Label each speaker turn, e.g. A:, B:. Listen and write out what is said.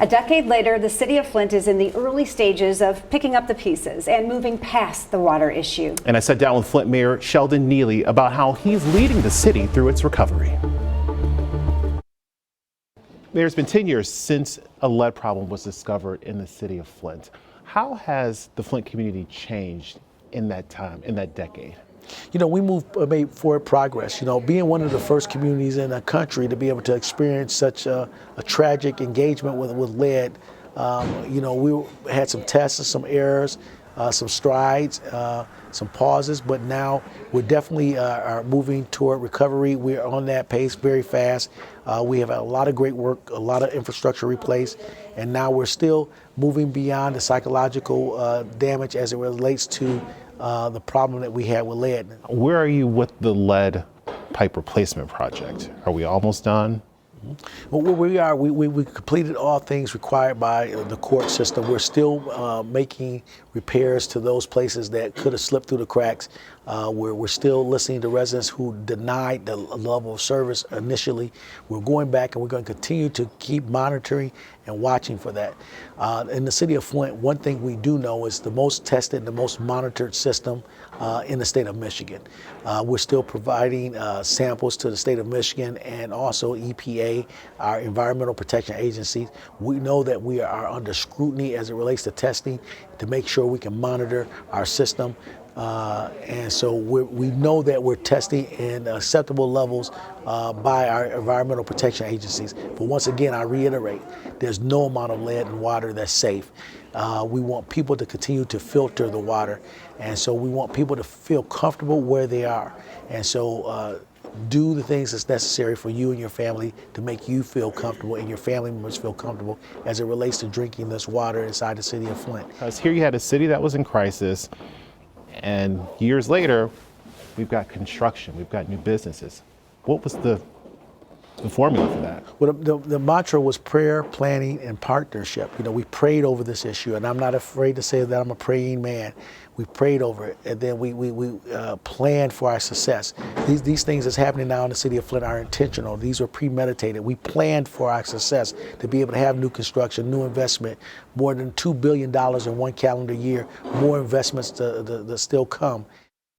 A: A decade later, the city of Flint is in the early stages of picking up the pieces and moving past the water issue.
B: And I sat down with Flint Mayor Sheldon Neeley about how he's leading the city through its recovery. Mayor, it's been 10 years since a lead problem was discovered in the city of Flint. How has the Flint community changed in that time, in that decade?
C: You know, we made forward progress. You know, being one of the first communities in the country to be able to experience such a tragic engagement with lead. You know, we had some tests and some errors, some strides, some pauses, but now we're definitely are moving toward recovery. We're on that pace very fast. We have a lot of great work, a lot of infrastructure replaced, and now we're still moving beyond the psychological damage as it relates to the problem that we had with lead.
B: Where are you with the lead pipe replacement project? Are we almost done?
C: Well, where we are, we completed all things required by the court system. We're still making repairs to those places that could have slipped through the cracks. We're still listening to residents who denied the level of service initially. We're going back and we're going to continue to keep monitoring and watching for that. In the city of Flint, one thing we do know is the most tested, the most monitored system in the state of Michigan. We're still providing samples to the state of Michigan and also EPA, our environmental protection agencies. We know that we are under scrutiny as it relates to testing to make sure we can monitor our system. And so we know that we're testing in acceptable levels by our environmental protection agencies. But once again, I reiterate, there's no amount of lead in water that's safe. We want people to continue to filter the water. And so we want people to feel comfortable where they are. And so do the things that's necessary for you and your family to make you feel comfortable and your family members feel comfortable as it relates to drinking this water inside the city of Flint.
B: Because here you had a city that was in crisis, and years later, we've got construction, we've got new businesses. What was the formula for that?
C: Well, the mantra was prayer, planning, and partnership. You know, we prayed over this issue, and I'm not afraid to say that I'm a praying man. We prayed over it, and then we planned for our success. These things that's happening now in the city of Flint are intentional. These are premeditated. We planned for our success to be able to have new construction, new investment, more than $2 billion in one calendar year, more investments to still come.